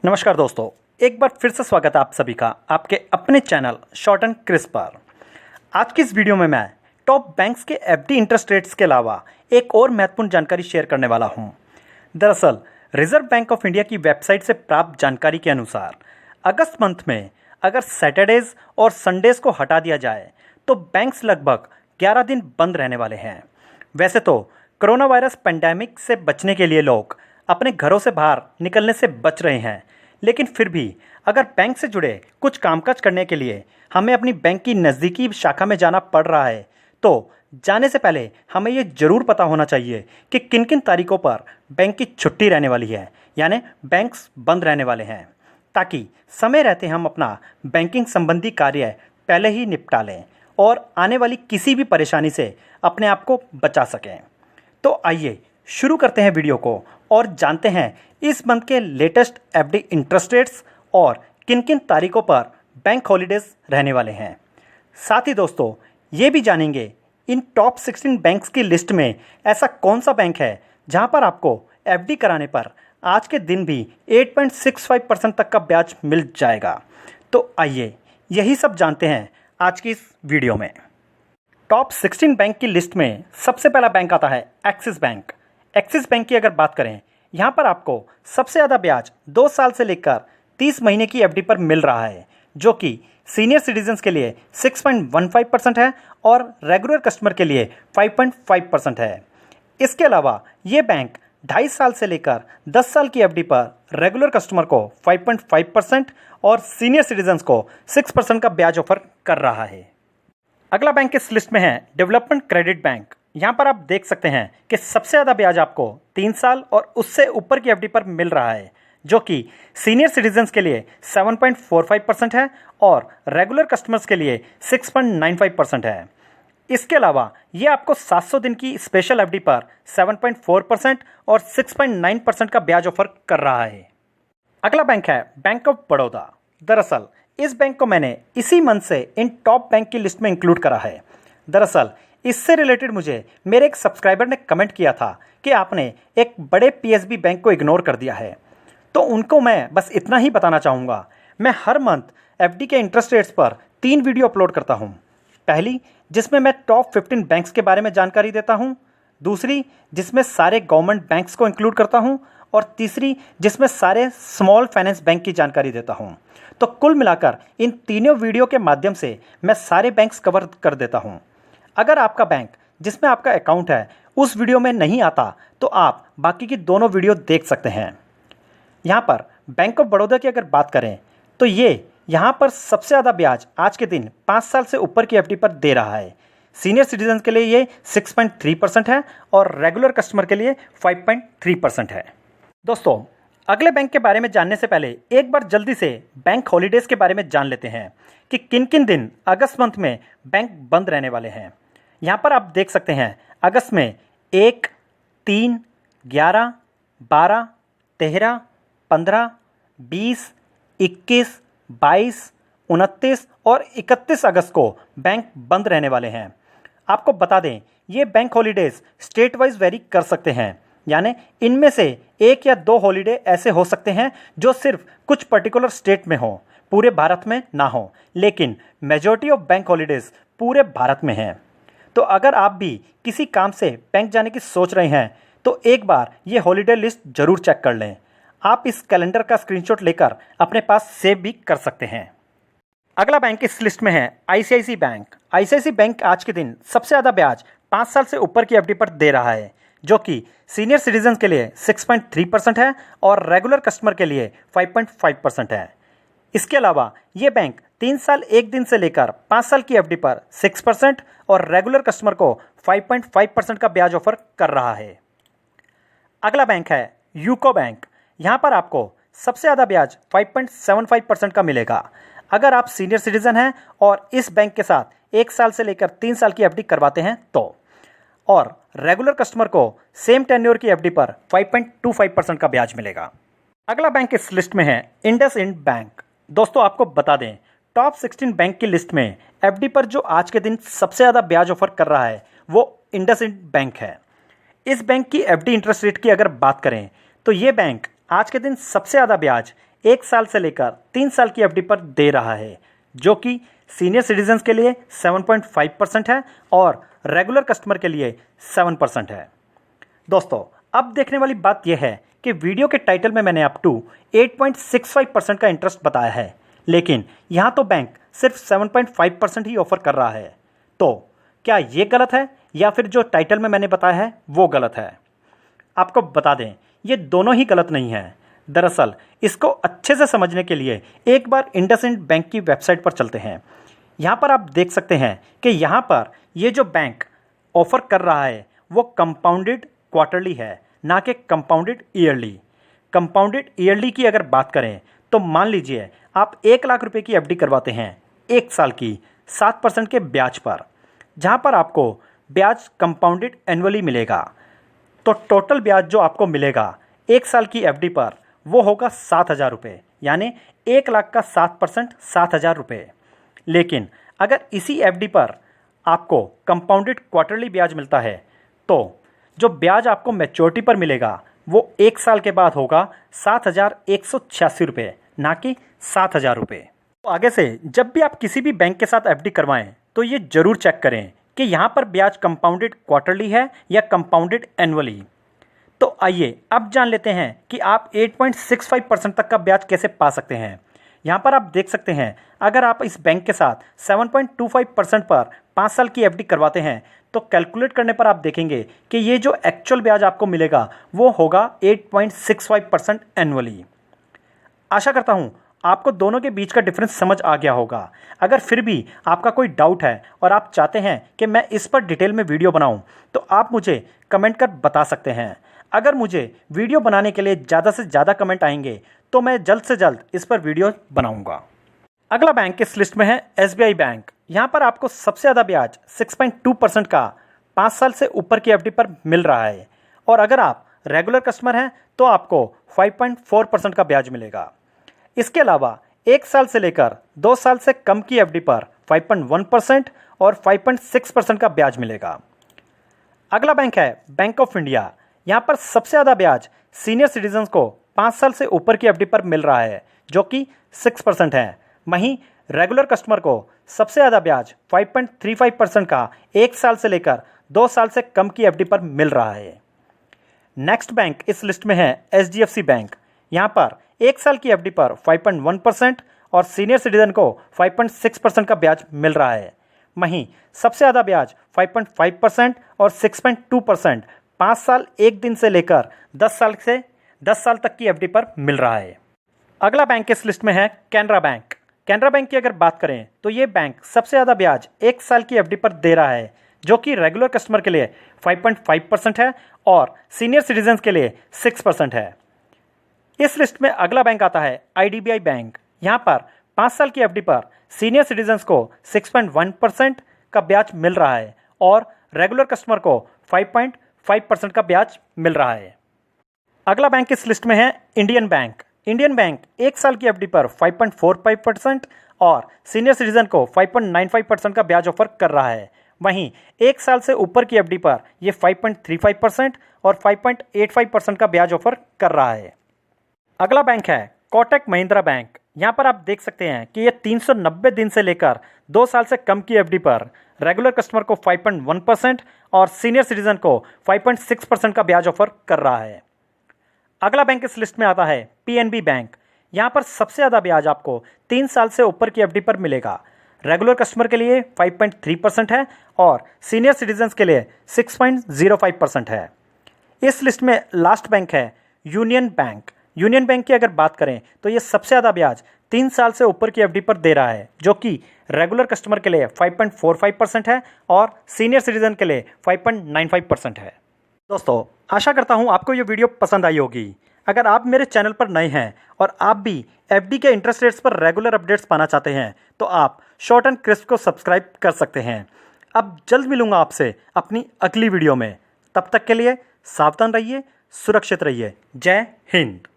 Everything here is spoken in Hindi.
नमस्कार दोस्तों, एक बार फिर से स्वागत है आप सभी का आपके अपने चैनल शॉर्ट एंड क्रिस्प पर। आज की इस वीडियो में मैं टॉप बैंक्स के एफडी इंटरेस्ट रेट्स के अलावा एक और महत्वपूर्ण जानकारी शेयर करने वाला हूं। दरअसल रिजर्व बैंक ऑफ इंडिया की वेबसाइट से प्राप्त जानकारी के अनुसार अगस्त मंथ में अगर सैटरडेज और संडेज को हटा दिया जाए तो बैंक्स लगभग 11 दिन बंद रहने वाले हैं। वैसे तो कोरोना वायरस पेंडेमिक से बचने के लिए लोग अपने घरों से बाहर निकलने से बच रहे हैं, लेकिन फिर भी अगर बैंक से जुड़े कुछ कामकाज करने के लिए हमें अपनी बैंक की नज़दीकी शाखा में जाना पड़ रहा है तो जाने से पहले हमें ये ज़रूर पता होना चाहिए कि किन किन तारीखों पर बैंक की छुट्टी रहने वाली है, यानी बैंक्स बंद रहने वाले हैं, ताकि समय रहते हम अपना बैंकिंग संबंधी कार्य पहले ही निपटा लें और आने वाली किसी भी परेशानी से अपने आप को बचा सकें। तो आइए शुरू करते हैं वीडियो को और जानते हैं इस मंथ के लेटेस्ट एफडी इंटरेस्ट रेट्स और किन किन तारीखों पर बैंक हॉलीडेज रहने वाले हैं। साथ ही दोस्तों ये भी जानेंगे इन टॉप 16 बैंक्स की लिस्ट में ऐसा कौन सा बैंक है जहां पर आपको एफडी कराने पर आज के दिन भी 8.65% तक का ब्याज मिल जाएगा। तो आइए यही सब जानते हैं आज की इस वीडियो में। टॉप 16 बैंक की लिस्ट में सबसे पहला बैंक आता है एक्सिस बैंक। एक्सिस बैंक की अगर बात करें, यहाँ पर आपको सबसे ज़्यादा ब्याज 2 साल से लेकर 30 महीने की एफडी पर मिल रहा है, जो कि सीनियर सिटीजन्स के लिए 6.15% है और रेगुलर कस्टमर के लिए 5.5% है। इसके अलावा ये बैंक 2.5 साल से लेकर 10 साल की एफडी पर रेगुलर कस्टमर को 5.5% और सीनियर सिटीजन्स को 6% का ब्याज ऑफर कर रहा है। अगला बैंक इस लिस्ट में है डेवलपमेंट क्रेडिट बैंक। यहाँ पर आप देख सकते हैं कि सबसे ज़्यादा ब्याज आपको 3 साल और उससे ऊपर की एफडी पर मिल रहा है, जो कि सीनियर सिटीजन्स के लिए 7.45% है और रेगुलर कस्टमर्स के लिए 6.95% है। इसके अलावा ये आपको 700 दिन की स्पेशल एफडी पर 7.4% और 6.9% का ब्याज ऑफर कर रहा है। अगला बैंक है बैंक ऑफ बड़ौदा। दरअसल इस बैंक को मैंने इसी मंथ से इन टॉप बैंक की लिस्ट में इंक्लूड करा है। दरअसल इससे रिलेटेड मुझे मेरे एक सब्सक्राइबर ने कमेंट किया था कि आपने एक बड़े पीएसबी बैंक को इग्नोर कर दिया है, तो उनको मैं बस इतना ही बताना चाहूँगा। मैं हर मंथ एफडी के इंटरेस्ट रेट्स पर 3 वीडियो अपलोड करता हूँ। पहली जिसमें मैं टॉप 15 बैंक्स के बारे में जानकारी देता हूँ, दूसरी जिसमें सारे गवर्नमेंट बैंक्स को इंक्लूड करता हूँ और तीसरी जिसमें सारे स्मॉल फाइनेंस बैंक की जानकारी देता हूँ। तो कुल मिलाकर इन तीनों वीडियो के माध्यम से मैं सारे बैंक्स कवर कर देता हूँ। अगर आपका बैंक जिसमें आपका अकाउंट है उस वीडियो में नहीं आता तो आप बाकी की दोनों वीडियो देख सकते हैं। यहाँ पर बैंक ऑफ बड़ौदा की अगर बात करें तो ये यहाँ पर सबसे ज़्यादा ब्याज आज के दिन 5 साल से ऊपर की एफडी पर दे रहा है। सीनियर सिटीजन के लिए ये 6.3% है और रेगुलर कस्टमर के लिए 5.3% है। दोस्तों अगले बैंक के बारे में जानने से पहले एक बार जल्दी से बैंक हॉलीडेज़ के बारे में जान लेते हैं कि किन किन दिन अगस्त मंथ में बैंक बंद रहने वाले हैं। यहाँ पर आप देख सकते हैं अगस्त में 1, 3, 11, 12, 13, 15, 20, 21, 22, 29 और 31 अगस्त को बैंक बंद रहने वाले हैं। आपको बता दें ये bank holidays state wise very कर सकते हैं, यानी इनमें से 1 या 2 हॉलीडे ऐसे हो सकते हैं जो सिर्फ कुछ पर्टिकुलर स्टेट में हो, पूरे भारत में ना हो, लेकिन मेजॉरिटी ऑफ बैंक हॉलीडेज़ पूरे भारत में हैं। तो अगर आप भी किसी काम से बैंक जाने की सोच रहे हैं तो एक बार ये हॉलीडे लिस्ट ज़रूर चेक कर लें। आप इस कैलेंडर का स्क्रीनशॉट लेकर अपने पास सेव भी कर सकते हैं। अगला बैंक इस लिस्ट में है आईसीआईसी बैंक। आईसीआईसी बैंक आज के दिन सबसे ज़्यादा ब्याज 5 साल से ऊपर की एफडी पर दे रहा है, जो कि सीनियर सिटीजन के लिए 6.3% है और रेगुलर कस्टमर के लिए 5.5% है। इसके अलावा ये बैंक 3 साल 1 दिन से लेकर 5 साल की एफडी पर 6% और रेगुलर कस्टमर को 5.5% का ब्याज ऑफर कर रहा है। अगला बैंक है यूको बैंक। यहाँ पर आपको सबसे ज़्यादा ब्याज 5.75% का मिलेगा अगर आप सीनियर सिटीजन हैं और इस बैंक के साथ 1 साल से लेकर 3 साल की एफडी करवाते हैं तो, और रेगुलर कस्टमर को सेम टेन्योर की एफडी पर 5.25% का ब्याज मिलेगा। अगला बैंक इस लिस्ट में है इंडसइंड बैंक। दोस्तों आपको बता दें टॉप 16 बैंक की लिस्ट में एफडी पर जो आज के दिन सबसे ज़्यादा ब्याज ऑफर कर रहा है वो इंडसइंड बैंक है। इस बैंक की एफडी इंटरेस्ट रेट की अगर बात करें तो ये बैंक आज के दिन सबसे ज़्यादा ब्याज 1 साल से लेकर 3 साल की एफडी पर दे रहा है, जो कि सीनियर सिटीजन्स के लिए 7.5% है और रेगुलर कस्टमर के लिए 7% है। दोस्तों, अब देखने वाली बात यह है कि वीडियो के टाइटल में मैंने अप टू 8.65% का इंटरेस्ट बताया है, लेकिन यहाँ तो बैंक सिर्फ 7.5% ही ऑफर कर रहा है। तो क्या ये गलत है या फिर जो टाइटल में मैंने बताया है वो गलत है? आपको बता दें, ये दोनों ही गलत नहीं है। दरअसल इसको अच्छे से समझने के लिए एक बार इंडसइंड बैंक की वेबसाइट पर चलते हैं। यहाँ पर आप देख सकते हैं कि यहाँ पर ये जो बैंक ऑफर कर रहा है वो कंपाउंडेड क्वार्टरली है, ना कि कंपाउंडेड ईयरली। कंपाउंडेड ईयरली की अगर बात करें तो मान लीजिए आप 1 लाख रुपए की एफडी करवाते हैं 1 साल की 7% के ब्याज पर, जहाँ पर आपको ब्याज कंपाउंडेड एनुअली मिलेगा। तो टोटल ब्याज जो आपको मिलेगा 1 साल की एफडी पर वो होगा 7,000 रुपये, यानी 1 लाख का 7% 7,000 रुपये। लेकिन अगर इसी एफडी पर आपको कंपाउंडेड क्वार्टरली ब्याज मिलता है तो जो ब्याज आपको मैच्योरिटी पर मिलेगा वो 1 साल के बाद होगा 7,186 रुपये, ना कि 7,000 रुपये। तो आगे से जब भी आप किसी भी बैंक के साथ एफडी करवाएं तो ये जरूर चेक करें कि यहाँ पर ब्याज कंपाउंडेड क्वार्टरली है या कंपाउंडेड एनुअली। तो आइए अब जान लेते हैं कि आप 8.65% तक का ब्याज कैसे पा सकते हैं। यहाँ पर आप देख सकते हैं, अगर आप इस बैंक के साथ 7.25% पर 5 साल की एफडी करवाते हैं तो कैलकुलेट करने पर आप देखेंगे कि ये जो एक्चुअल ब्याज आपको मिलेगा वो होगा 8.65% एनुअली। आशा करता हूँ आपको दोनों के बीच का डिफरेंस समझ आ गया होगा। अगर फिर भी आपका कोई डाउट है और आप चाहते हैं कि मैं इस पर डिटेल में वीडियो बनाऊं तो आप मुझे कमेंट कर बता सकते हैं। अगर मुझे वीडियो बनाने के लिए ज़्यादा से ज़्यादा कमेंट आएंगे तो मैं जल्द से जल्द इस पर वीडियो बनाऊंगा। अगला बैंक इस लिस्ट में है एसबीआई बैंक। यहाँ पर आपको सबसे ज़्यादा ब्याज 6.2% का 5 साल से ऊपर की एफडी पर मिल रहा है, और अगर आप रेगुलर कस्टमर हैं तो आपको 5.4% का ब्याज मिलेगा। इसके अलावा 1 साल से लेकर 2 साल से कम की एफडी पर 5.1% और 5.6% का ब्याज मिलेगा। अगला बैंक है बैंक ऑफ इंडिया। यहाँ पर सबसे ज़्यादा ब्याज सीनियर सिटीजन्स को 5 साल से ऊपर की एफडी पर मिल रहा है, जो कि 6% है। वहीं रेगुलर कस्टमर को सबसे ज़्यादा ब्याज 5.35% का 1 साल से लेकर 2 साल से कम की एफडी पर मिल रहा है। नेक्स्ट बैंक इस लिस्ट में है एचडीएफसी बैंक। यहाँ पर 1 साल की एफडी पर 5.1% और सीनियर सिटीजन को 5.6% का ब्याज मिल रहा है। वहीं सबसे ज़्यादा ब्याज 5.5% और 6.2% 5 साल 1 दिन से लेकर 10 साल तक की एफडी पर मिल रहा है। अगला बैंक इस लिस्ट में है कैनरा बैंक। कैनरा बैंक की अगर बात करें तो ये बैंक सबसे ज़्यादा ब्याज 1 साल की एफडी पर दे रहा है, जो कि रेगुलर कस्टमर के लिए 5.5% है और सीनियर सिटीजन्स के लिए 6% है। इस लिस्ट में अगला बैंक आता है आईडीबीआई बैंक। यहाँ पर 5 साल की एफडी पर सीनियर सिटीजन्स को 6.1% का ब्याज मिल रहा है और रेगुलर कस्टमर को 5.5% का ब्याज मिल रहा है। अगला बैंक इस लिस्ट में है इंडियन बैंक। इंडियन बैंक 1 साल की एफडी पर 5.45% और सीनियर सिटीजन को 5.95% का ब्याज ऑफर कर रहा है। वहीं 1 साल से ऊपर की एफडी पर यह 5.35% और 5.85% का ब्याज ऑफर कर रहा है। अगला बैंक है कोटक महिंद्रा बैंक। यहाँ पर आप देख सकते हैं कि ये 390 दिन से लेकर 2 साल से कम की एफडी पर रेगुलर कस्टमर को 5.1% और सीनियर सिटीजन को 5.6% का ब्याज ऑफर कर रहा है। अगला बैंक इस लिस्ट में आता है पीएनबी बैंक। यहाँ पर सबसे ज़्यादा ब्याज आपको 3 साल से ऊपर की एफडी पर मिलेगा। रेगुलर कस्टमर के लिए 5.3% है और सीनियर सिटीजन्स के लिए 6.05% है। इस लिस्ट में लास्ट बैंक है यूनियन बैंक। यूनियन बैंक की अगर बात करें तो ये सबसे ज़्यादा ब्याज 3 साल से ऊपर की एफडी पर दे रहा है, जो कि रेगुलर कस्टमर के लिए 5.45% है और सीनियर सिटीजन के लिए 5.95% है। दोस्तों, आशा करता हूँ आपको ये वीडियो पसंद आई होगी। अगर आप मेरे चैनल पर नए हैं और आप भी एफडी के इंटरेस्ट रेट्स पर रेगुलर अपडेट्स पाना चाहते हैं तो आप शॉर्ट एंड क्रिस्प को सब्सक्राइब कर सकते हैं। अब जल्द मिलूंगा आपसे अपनी अगली वीडियो में। तब तक के लिए सावधान रहिए, सुरक्षित रहिए। जय हिंद।